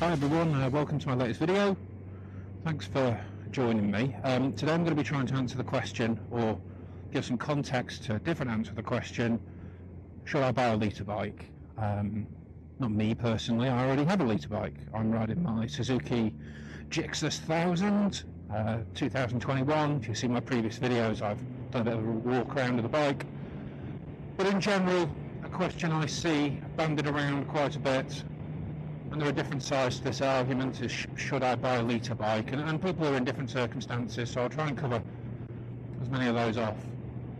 Hi everyone, welcome to my latest video. Thanks for joining me. Today I'm going to be trying to answer the question, or give some context to a different answer to the question, should I buy a litre bike? Not me personally, I already have a litre bike. I'm riding my Suzuki Gixxus 1000 2021. If you've seen my previous videos, I've done a bit of a walk around of the bike. But in general, a question I see banded around quite a bit, and there are different sides to this argument, is should I buy a litre bike? And people are in different circumstances, so I'll try and cover as many of those off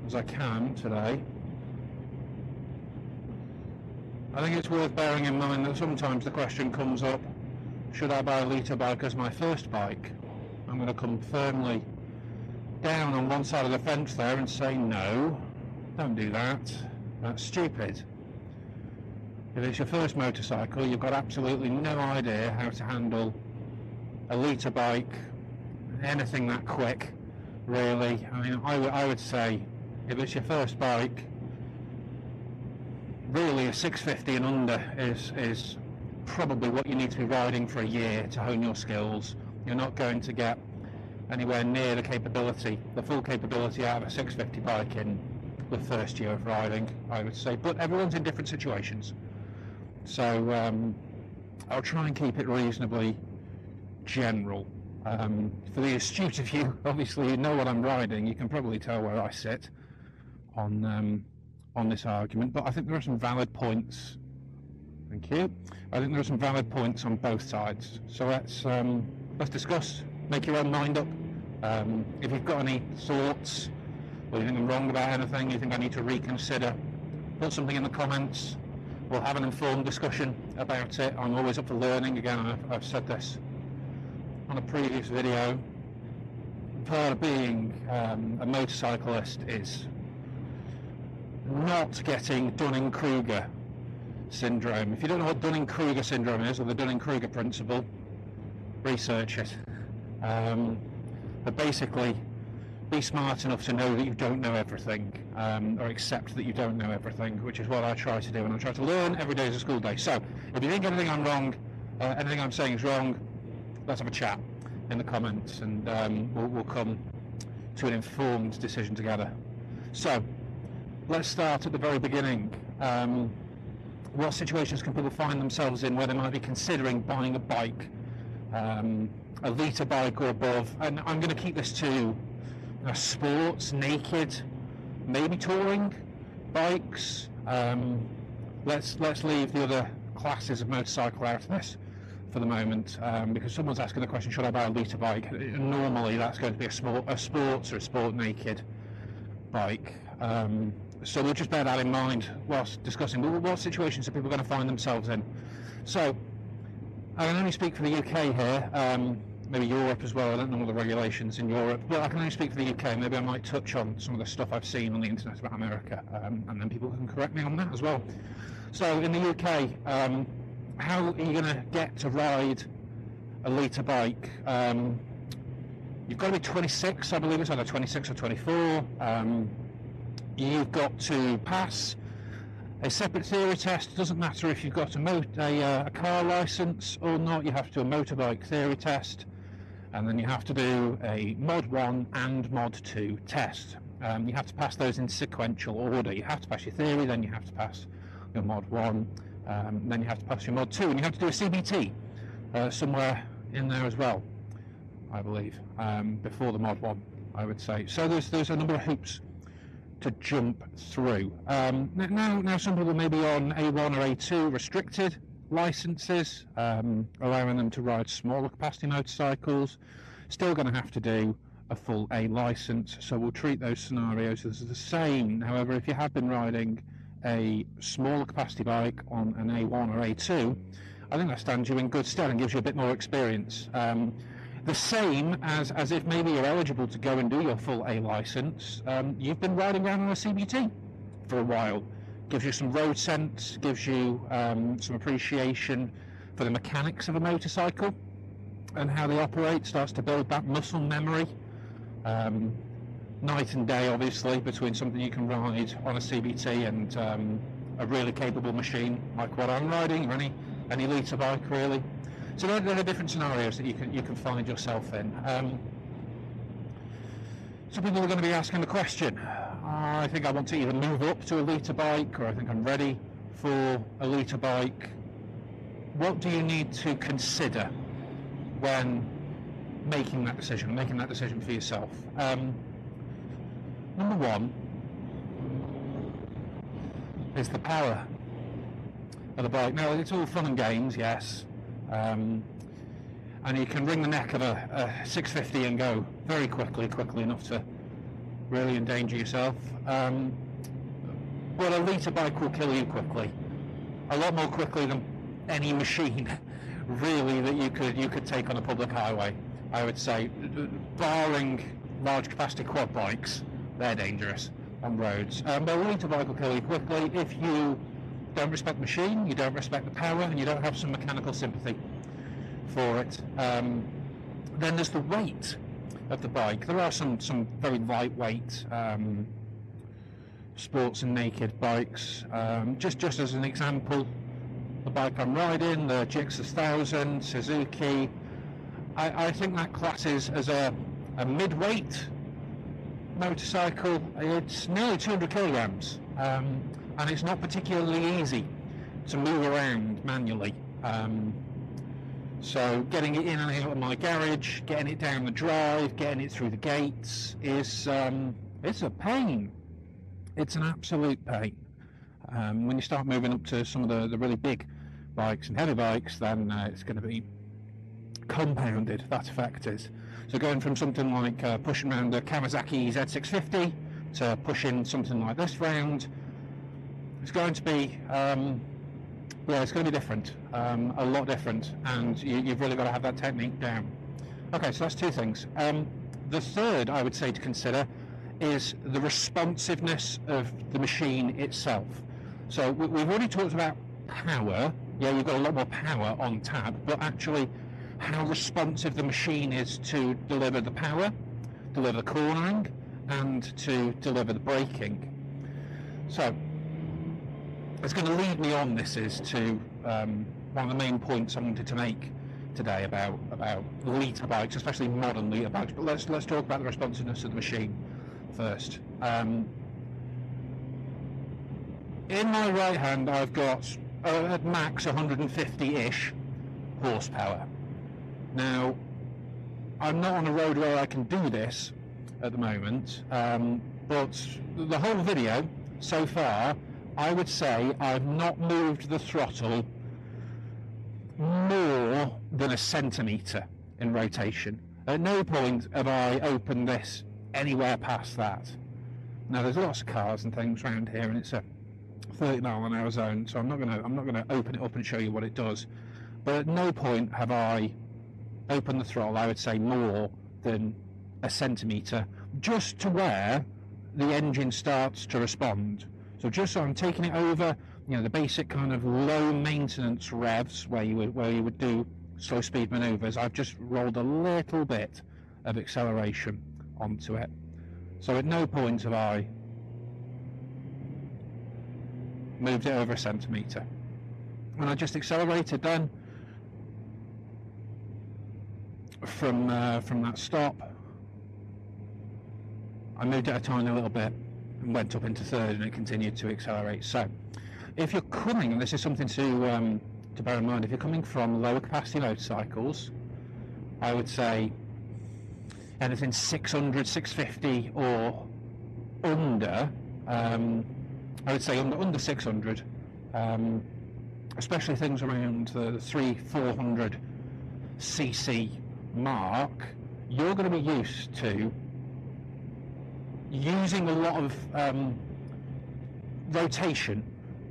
as I can today. I think it's worth bearing in mind that sometimes the question comes up, should I buy a litre bike as my first bike? I'm going to come firmly down on one side of the fence there and say no, don't do that, that's stupid. If it's your first motorcycle, you've got absolutely no idea how to handle a litre bike, anything that quick, really. I mean, I would say, if it's your first bike, really a 650 and under is probably what you need to be riding for a year to hone your skills. You're not going to get anywhere near the capability, the full capability out of a 650 bike in the first year of riding, I would say. But everyone's in different situations. So I'll try and keep it reasonably general. For the astute of you, obviously you know what I'm riding. You can probably tell where I sit on this argument. But I think there are some valid points. Thank you. I think there are some valid points on both sides. So let's discuss. Make your own mind up. If you've got any thoughts, or you think I'm wrong about anything, you think I need to reconsider, put something in the comments. We'll have an informed discussion about it. I'm always up for learning. Again, I've said this on a previous video. Part of being a motorcyclist is not getting Dunning-Kruger syndrome. If you don't know what Dunning-Kruger syndrome is, or the Dunning-Kruger principle, research it. But basically, be smart enough to know that you don't know everything, or accept that you don't know everything, which is what I try to do, and I try to learn every day as a school day. So, if you think anything I'm wrong, anything I'm saying is wrong, let's have a chat in the comments, and we'll come to an informed decision together. So, let's start at the very beginning. What situations can people find themselves in where they might be considering buying a bike, a litre bike or above? And I'm going to keep this to sports, naked, maybe touring bikes. Let's leave the other classes of motorcycle out of this for the moment, because someone's asking the question, should I buy a litre bike? Normally that's going to be a sports or a sport naked bike. So we'll just bear that in mind whilst discussing what situations are people going to find themselves in. So I can only speak for the UK here, maybe Europe as well. I don't know all the regulations in Europe, but I can only speak for the UK. Maybe I might touch on some of the stuff I've seen on the internet about America, and then people can correct me on that as well. So in the UK, how are you going to get to ride a litre bike? You've got to be 26, I believe it's either 26 or 24. You've got to pass a separate theory test. It doesn't matter if you've got a car licence or not. You have to do a motorbike theory test, and then you have to do a Mod 1 and Mod 2 test. You have to pass those in sequential order. You have to pass your theory, then you have to pass your Mod 1, then you have to pass your Mod 2, and you have to do a CBT somewhere in there as well, I believe, before the Mod 1, I would say. So there's a number of hoops to jump through. Now some people may be on A1 or A2 restricted licenses, allowing them to ride smaller capacity motorcycles. Still going to have to do a full A license, so we'll treat those scenarios as the same. However, if you have been riding a smaller capacity bike on an A1 or A2, I think that stands you in good stead and gives you a bit more experience. The same as if maybe you're eligible to go and do your full A license. You've been riding around on a CBT for a while. Gives you some road sense, gives you some appreciation for the mechanics of a motorcycle and how they operate, starts to build that muscle memory. Night and day, obviously, between something you can ride on a CBT and a really capable machine like what I'm riding, or any litre bike really. So there are different scenarios that you can find yourself in. Some people are going to be asking the question, I think I want to either move up to a litre bike, or I think I'm ready for a litre bike. What do you need to consider when making that decision for yourself? Number one is the power of the bike. Now, it's all fun and games, yes, and you can wring the neck of a 650 and go very quickly enough to really endanger yourself. But a litre bike will kill you quickly, a lot more quickly than any machine really that you could take on a public highway. I would say, barring large capacity quad bikes, they're dangerous on roads. But a litre bike will kill you quickly if you don't respect the machine, you don't respect the power, and you don't have some mechanical sympathy for it. Then there's the weight of the bike. There are some very lightweight sports and naked bikes. Just as an example, the bike I'm riding, the GX 1000 Suzuki, I think that classes as a mid-weight motorcycle. It's nearly 200 kilograms, and it's not particularly easy to move around manually. So getting it in and out of my garage, getting it down the drive, getting it through the gates is it's a pain. It's an absolute pain. When you start moving up to some of the really big bikes and heavy bikes, then it's going to be compounded, that effect is. So going from something like pushing around the Kawasaki Z650 to pushing something like this round, it's going to be it's going to be different, a lot different, and you've really got to have that technique down. Okay, so that's two things. The third I would say to consider is the responsiveness of the machine itself. So we've already talked about power. Yeah, you've got a lot more power on tap, but actually how responsive the machine is to deliver the power, deliver the cornering, and to deliver the braking. So it's going to lead me on, this is to one of the main points I wanted to make today about litre bikes, especially modern litre bikes. But let's talk about the responsiveness of the machine first. In my right hand I've got at max 150-ish horsepower. Now, I'm not on a road where I can do this at the moment, but the whole video so far, I would say I've not moved the throttle more than a centimetre in rotation. At no point have I opened this anywhere past that. Now, there's lots of cars and things around here, and it's a 30-mile-an-hour zone, so I'm not going to open it up and show you what it does. But at no point have I opened the throttle, I would say, more than a centimetre, just to where the engine starts to respond. So just so I'm taking it over, the basic kind of low maintenance revs where you would do slow speed manoeuvres, I've just rolled a little bit of acceleration onto it. So at no point have I moved it over a centimetre. When I just accelerated then from that stop, I moved it a tiny little bit and went up into third, and it continued to accelerate. So if you're coming, and this is something to bear in mind, if you're coming from lower capacity motorcycles, I would say anything 600, 650 or under, I would say under 600, especially things around the 300-400 cc mark, you're going to be used to using a lot of rotation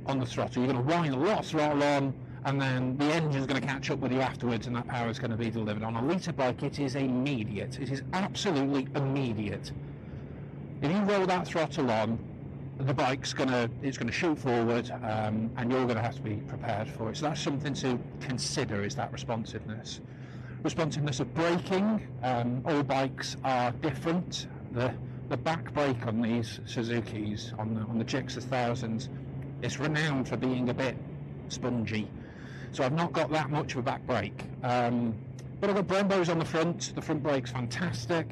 on the throttle. You're going to wind a lot of throttle on, and then the engine's going to catch up with you afterwards, and that power is going to be delivered. On a litre bike, it is immediate. It is absolutely immediate. If you roll that throttle on, the bike's going to shoot forward, and you're going to have to be prepared for it. So that's something to consider, is that responsiveness. Responsiveness of braking. All bikes are different. The back brake on these Suzukis, on the GX 1000s, it's renowned for being a bit spongy. So I've not got that much of a back brake. But I've got Brembos on the front brake's fantastic.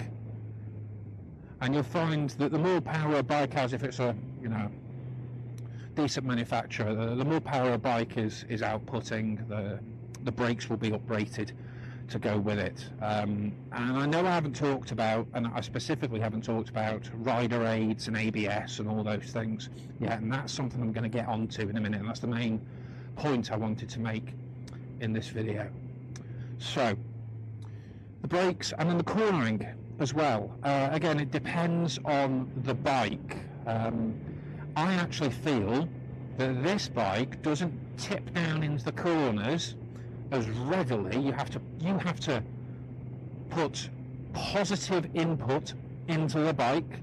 And you'll find that the more power a bike has, if it's a, you know, decent manufacturer, the more power a bike is outputting, the brakes will be uprated to go with it. And I know I haven't talked about, and I specifically haven't talked about rider aids and ABS and all those things yet, and that's something I'm going to get onto in a minute, and that's the main point I wanted to make in this video. So, the brakes and then the cornering as well. Again, it depends on the bike. I actually feel that this bike doesn't tip down into the corners as readily. You have to put positive input into the bike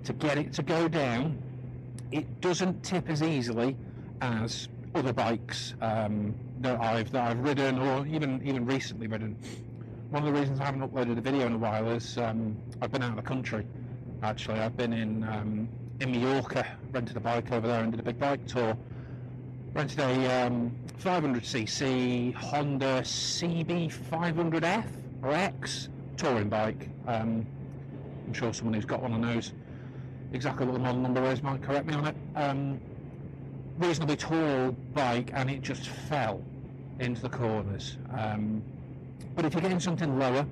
to get it to go down. It doesn't tip as easily as other bikes that I've ridden, or even recently ridden. One of the reasons I haven't uploaded a video in a while is I've been out of the country. Actually, I've been in Mallorca, rented a bike over there and did a big bike tour. Rented a 500cc Honda CB 500F or X touring bike. I'm sure someone who's got one and knows exactly what the model number is might correct me on it. Reasonably tall bike, and it just fell into the corners. But if you're getting something lower,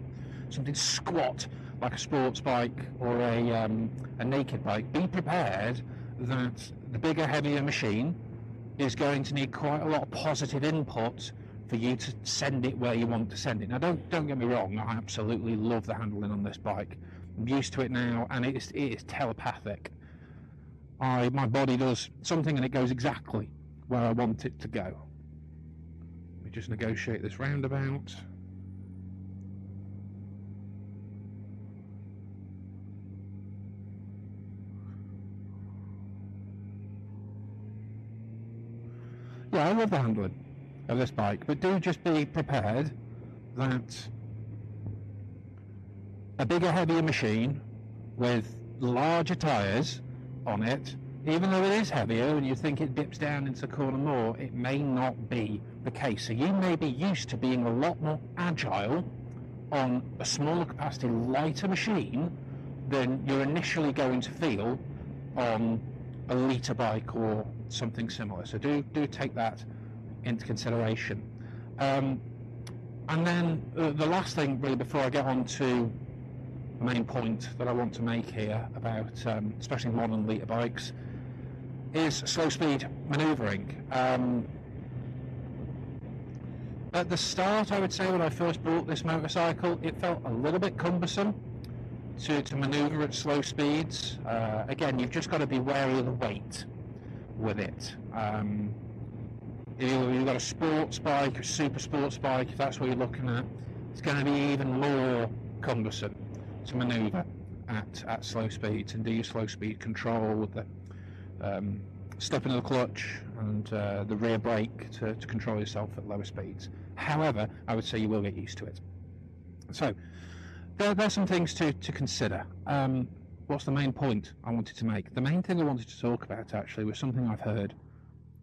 something squat like a sports bike or a naked bike, be prepared that the bigger, heavier machine is going to need quite a lot of positive input for you to send it where you want to send it. Now, don't get me wrong, I absolutely love the handling on this bike. I'm used to it now, and it is telepathic. My body does something and it goes exactly where I want it to go. Let me just negotiate this roundabout. Yeah, I love the handling of this bike, but do just be prepared that a bigger, heavier machine with larger tyres on it, even though it is heavier and you think it dips down into the corner more, it may not be the case. So you may be used to being a lot more agile on a smaller capacity, lighter machine than you're initially going to feel on a litre bike or something similar. So do take that into consideration. And then the last thing, really, before I get on to the main point that I want to make here about especially modern litre bikes, is slow speed manoeuvring. At the start, I would say, when I first bought this motorcycle, it felt a little bit cumbersome to manoeuvre at slow speeds. Again, you've just got to be wary of the weight with it. If you've got a sports bike, a super sports bike, if that's what you're looking at, it's going to be even more cumbersome to manoeuvre at slow speeds, and do your slow speed control with the stepping of the clutch and the rear brake to control yourself at lower speeds. However, I would say you will get used to it. So there's some things to consider. What's the main point I wanted to make? The main thing I wanted to talk about actually was something I've heard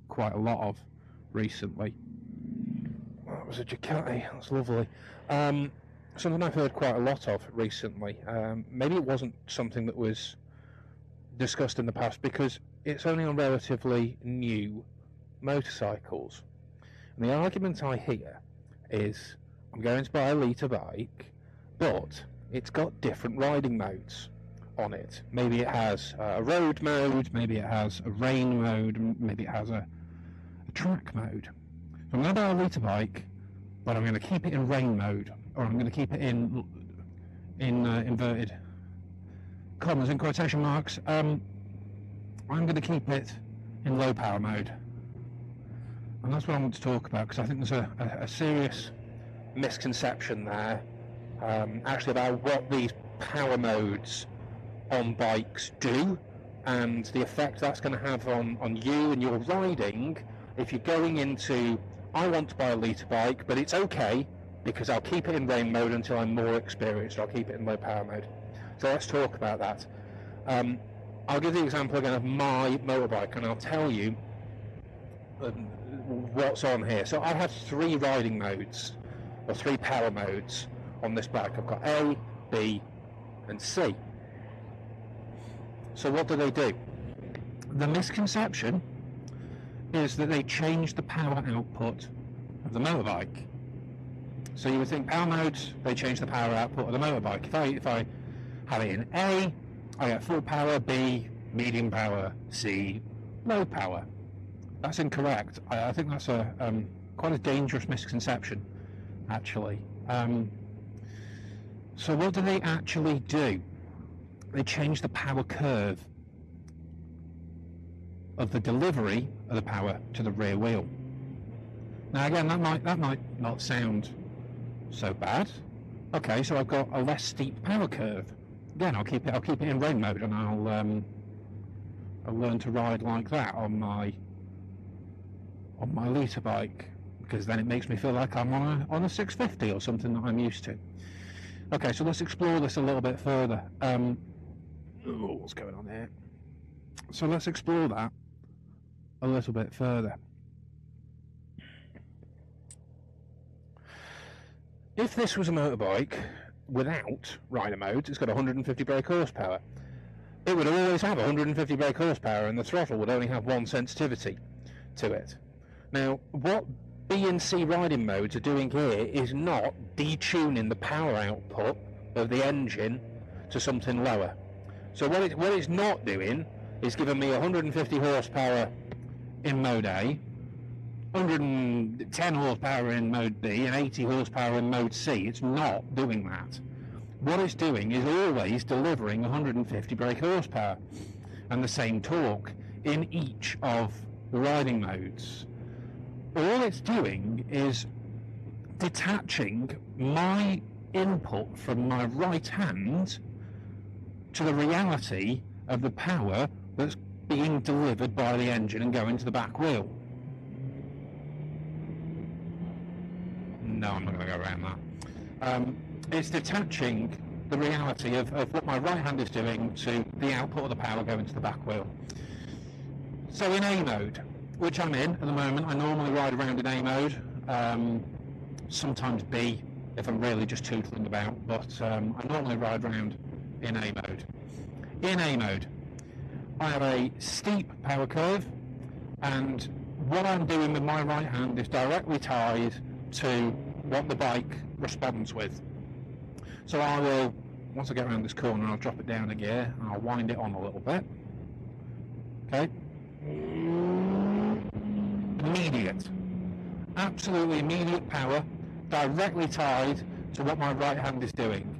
quite a lot of recently. That was a Ducati, that's lovely. Something I've heard quite a lot of recently. Maybe it wasn't something that was discussed in the past because it's only on relatively new motorcycles. And the argument I hear is, I'm going to buy a litre bike, but it's got different riding modes on it. Maybe it has a road mode, maybe it has a rain mode, maybe it has a track mode. So I'm going to buy a litre bike, but I'm going to keep it in rain mode, or I'm going to keep it in inverted commas, in quotation marks. I'm going to keep it in low power mode. And that's what I want to talk about, because I think there's a serious misconception there, actually, about what these power modes on bikes do, and the effect that's going to have on you and your riding if you're going into, I want to buy a litre bike, but it's okay because I'll keep it in rain mode until I'm more experienced. I'll keep it in low power mode. So let's talk about that. I'll give the example again of my motorbike, and I'll tell you what's on here. So I have 3 riding modes, or 3 power modes on this bike. I've got A, B and C. So what do? The misconception is that they change the power output of the motorbike. So you would think power modes, they change the power output of the motorbike. If I have it in A, I get full power, B, medium power, C, low power. That's incorrect. I think that's a quite a dangerous misconception, actually. So what do they actually do? They change the power curve of the delivery of the power to the rear wheel. Now again, that might not sound so bad. Okay, so I've got a less steep power curve. Again, I'll keep it in rain mode, and I'll learn to ride like that on my litre bike, because then it makes me feel like I'm on a 650 or something that I'm used to. Okay, so let's explore this a little bit further. What's going on here? So let's explore that a little bit further. If this was a motorbike without rider modes, it's got 150 brake horsepower. It would always have 150 brake horsepower, and the throttle would only have 1 sensitivity to it. Now, what B and C riding modes are doing here is not detuning the power output of the engine to something lower. So what it's not doing is giving me 150 horsepower in mode A, 110 horsepower in mode B, and 80 horsepower in mode C. It's not doing that. What it's doing is always delivering 150 brake horsepower and the same torque in each of the riding modes. All it's doing is detaching my input from my right hand to the reality of the power that's being delivered by the engine and going to the back wheel. No, I'm not going to go around that. It's detaching the reality of what my right hand is doing to the output of the power going to the back wheel. So in A mode, which I'm in at the moment, I normally ride around in A mode, sometimes B if I'm really just tootling about, but I normally ride around in A mode. In A mode, I have a steep power curve, and what I'm doing with my right hand is directly tied to what the bike responds with. So I will, once I get around this corner, I'll drop it down a gear and I'll wind it on a little bit. Okay. Immediate. Absolutely immediate power, directly tied to what my right hand is doing.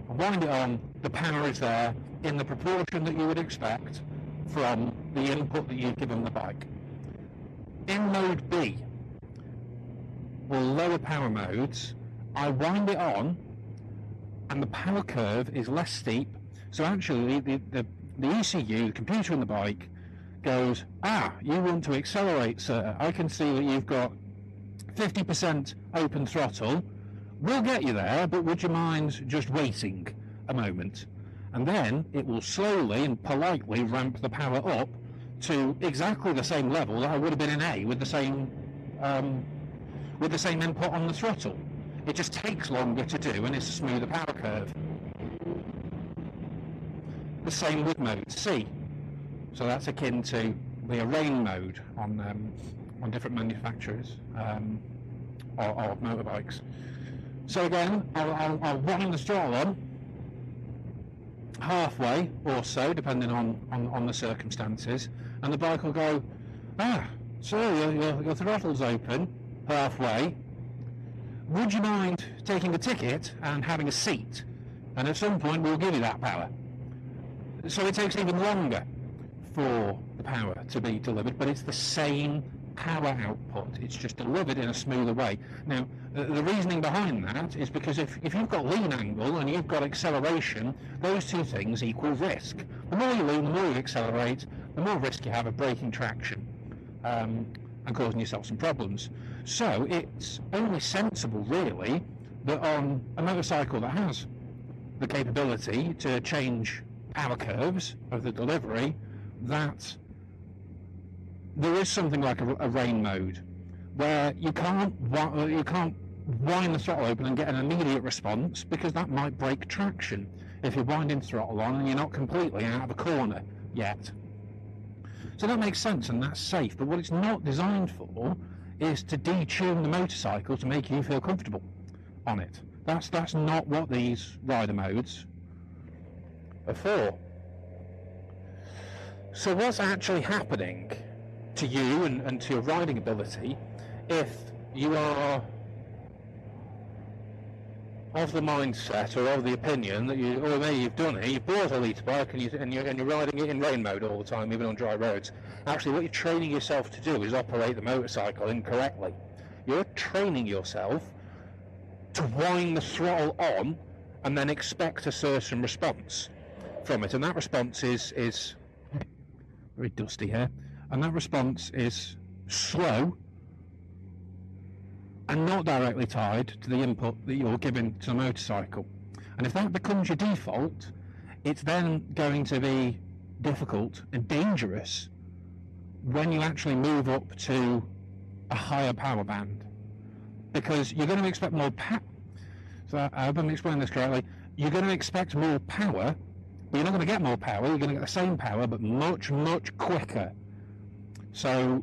I wind it on, the power is there in the proportion that you would expect from the input that you've given the bike. In mode B, or lower power modes, I wind it on and the power curve is less steep, so actually the ECU, the computer in the bike, goes, you want to accelerate, sir. I can see that you've got 50% open throttle. We'll get you there, but would you mind just waiting a moment? And then it will slowly and politely ramp the power up to exactly the same level that I would have been in A with the same input on the throttle. It just takes longer to do, and it's a smoother power curve. The same with mode C. So that's akin to the rain mode on different manufacturers of motorbikes. So again, I'll wind the throttle on halfway or so, depending on the circumstances, and the bike will go, so your throttle's open halfway. Would you mind taking a ticket and having a seat? And at some point we'll give you that power. So it takes even longer for the power to be delivered, but it's the same power output. It's just delivered in a smoother way. Now, the reasoning behind that is because if you've got lean angle and you've got acceleration, those two things equal risk. The more you lean, the more you accelerate, the more risk you have of breaking traction and causing yourself some problems. So it's only sensible, really, that on a motorcycle that has the capability to change power curves of the delivery, that there is something like a rain mode where you can't wind the throttle open and get an immediate response, because that might break traction if you're winding throttle on and you're not completely out of a corner yet. So that makes sense and that's safe, but what it's not designed for is to detune the motorcycle to make you feel comfortable on it. That's not what these rider modes are for. So what's actually happening to you and to your riding ability if you are of the mindset or of the opinion that you've done it, you've bought a litre bike and you're riding it in rain mode all the time, even on dry roads. Actually, what you're training yourself to do is operate the motorcycle incorrectly. You're training yourself to wind the throttle on and then expect a certain response from it, and that response is very dusty here, and that response is slow and not directly tied to the input that you're giving to the motorcycle. And if that becomes your default, it's then going to be difficult and dangerous when you actually move up to a higher power band, because you're going to expect more power. So I hope I'm explaining this correctly. You're going to expect more power, but you're not going to get more power. You're going to get the same power, but much, much quicker. So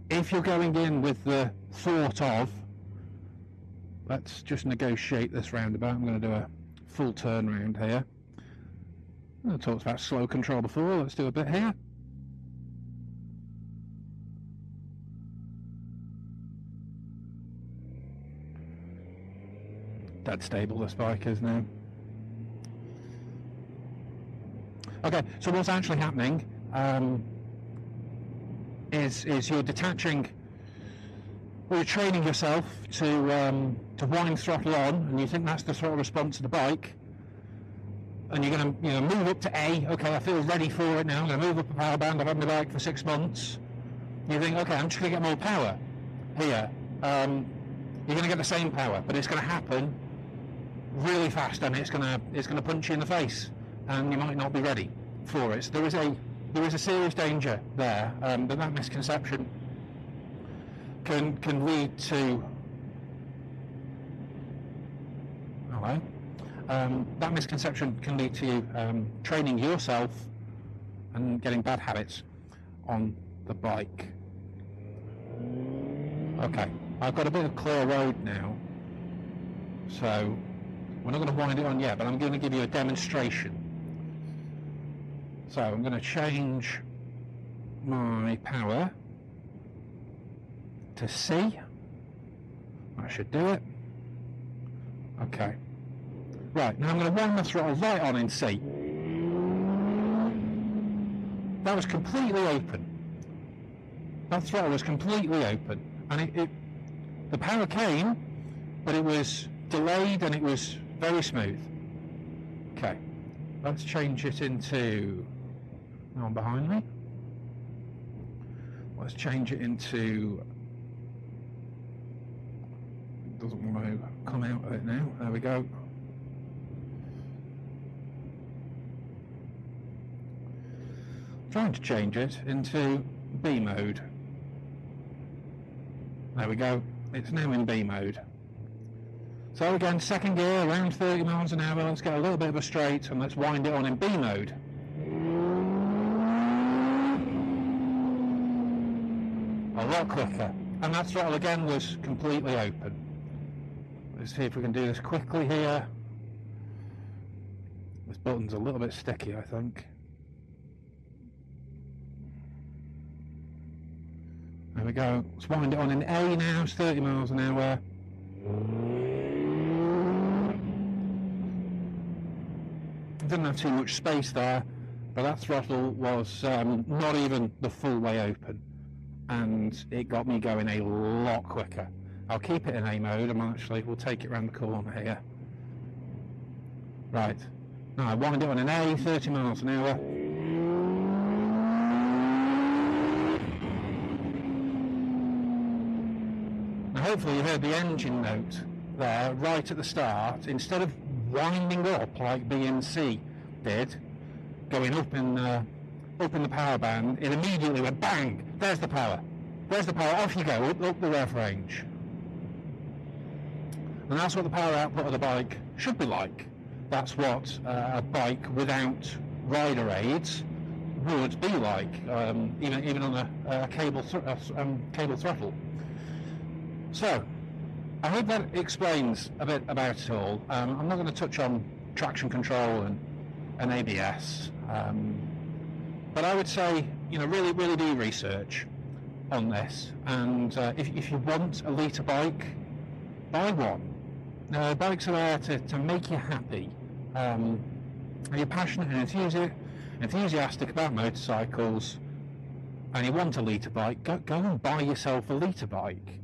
if you're going in with the thought of, let's just negotiate this roundabout, I'm going to do a full turn round here. I talked about slow control before, let's do a bit here. Dead stable this bike is now. Okay, so what's actually happening is you're detaching, or you're training yourself to wind throttle on, and you think that's the throttle response of the bike, and you're going to move up to A. Okay, I feel ready for it now. I'm going to move up a power band. I've had my bike for 6 months. You think, okay, I'm just going to get more power here. You're going to get the same power, but it's going to happen really fast, and it's going to punch you in the face, and you might not be ready for it. So there is a serious danger there, that misconception can lead to that misconception can lead to you training yourself and getting bad habits on the bike. Okay, I've got a bit of clear road now, so we're not going to wind it on yet, but I'm going to give you a demonstration. So I'm going to change my power to C. That should do it. Okay. Right, now I'm going to wind the throttle right on in C. That was completely open. That throttle was completely open. And the power came, but it was delayed and it was very smooth. Okay, let's change it into... No one behind me. Let's change it into... Doesn't want to come out of it now. There we go. Trying to change it into B mode. There we go. It's now in B mode. So again, second gear, around 30 miles an hour. Let's get a little bit of a straight and let's wind it on in B mode. A lot quicker. And that throttle again was completely open. Let's see if we can do this quickly here. This button's a little bit sticky, I think. There we go. Let's wind it on in A now. It's 30 miles an hour. Didn't have too much space there, but that throttle was not even the full way open, and it got me going a lot quicker. I'll keep it in A mode. We'll take it around the corner here. Right. Now I wind it on in A, 30 miles an hour. Now hopefully you heard the engine note there right at the start. Instead of winding up like B and C did, going up in the power band, it immediately went bang. There's the power. Where's the power? Off you go, up the rev range. And that's what the power output of the bike should be like. That's what a bike without rider aids would be like, even on a cable throttle. So, I hope that explains a bit about it all. I'm not going to touch on traction control and ABS, but I would say, really do research on this. And if you want a litre bike, buy one. Bikes are there to make you happy. If you're passionate and enthusiastic about motorcycles, and you want a litre bike, go and buy yourself a litre bike.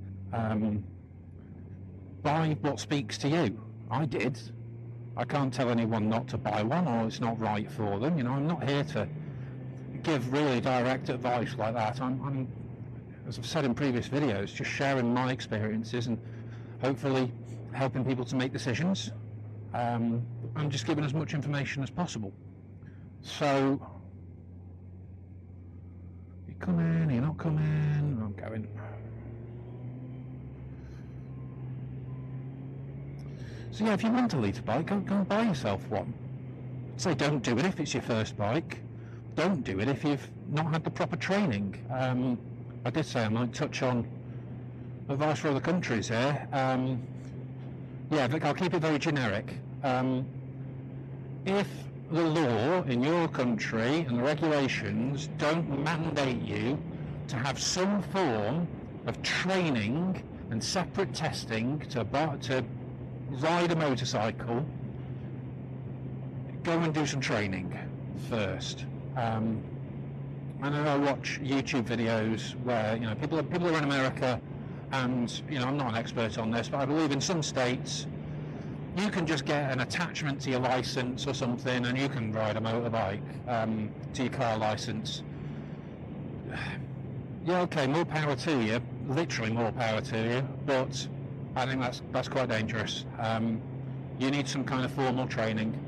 Buy what speaks to you. I did. I can't tell anyone not to buy one or it's not right for them. I'm not here to give really direct advice like that. I'm, as I've said in previous videos, just sharing my experiences and hopefully helping people to make decisions. I'm just giving as much information as possible. So, you come in, you're not coming, I'm going. So yeah, if you want a litre bike, go and buy yourself one. Say don't do it if it's your first bike. Don't do it if you've not had the proper training. I did say I might touch on advice for other countries here. Yeah, I'll keep it very generic. If the law in your country and the regulations don't mandate you to have some form of training and separate testing to ride a motorcycle, go and do some training first. I know I watch YouTube videos where people are in America, and I'm not an expert on this, but I believe in some states you can just get an attachment to your license or something and you can ride a motorbike to your car license. Yeah, okay, more power to you, literally more power to you, but I think that's quite dangerous. You need some kind of formal training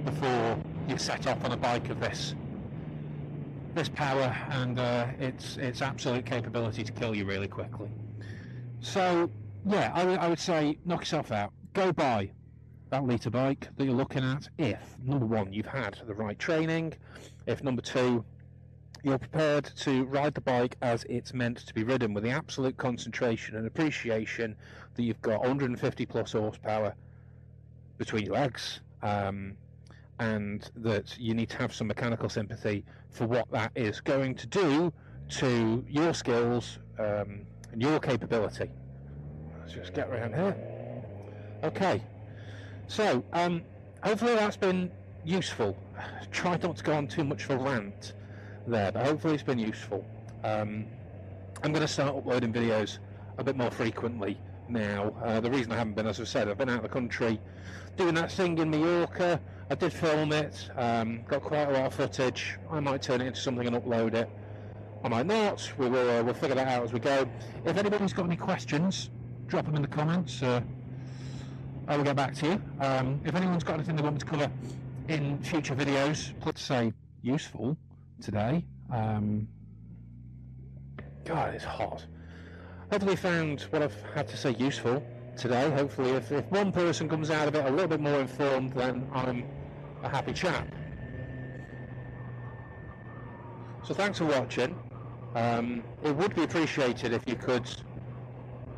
before you set off on a bike of this power and its absolute capability to kill you really quickly. So yeah, I would say knock yourself out. Go buy that litre bike that you're looking at if, number one, you've had the right training, if number two, you're prepared to ride the bike as it's meant to be ridden with the absolute concentration and appreciation that you've got 150 plus horsepower between your legs, and that you need to have some mechanical sympathy for what that is going to do to your skills and your capability. Let's just get around here. Okay, so hopefully that's been useful. Try not to go on too much of a rant there, but hopefully it's been useful. I'm going to start uploading videos a bit more frequently now. The reason I haven't been, as I've said, I've been out of the country doing that thing in Mallorca. I did film it, got quite a lot of footage. I might turn it into something and upload it. I might not. We'll figure that out as we go. If anybody's got any questions, drop them in the comments. I will get back to you. If anyone's got anything they want me to cover in future videos, let's say useful today. God, it's hot. Hopefully you found what I've had to say useful today. Hopefully if one person comes out of it a little bit more informed, then I'm a happy chap. So thanks for watching. It would be appreciated if you could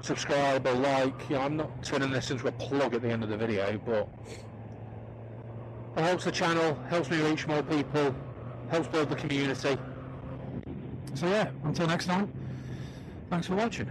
subscribe or like. I'm not turning this into a plug at the end of the video, but it helps the channel, helps me reach more people, helps build the community. So yeah, until next time, thanks for watching.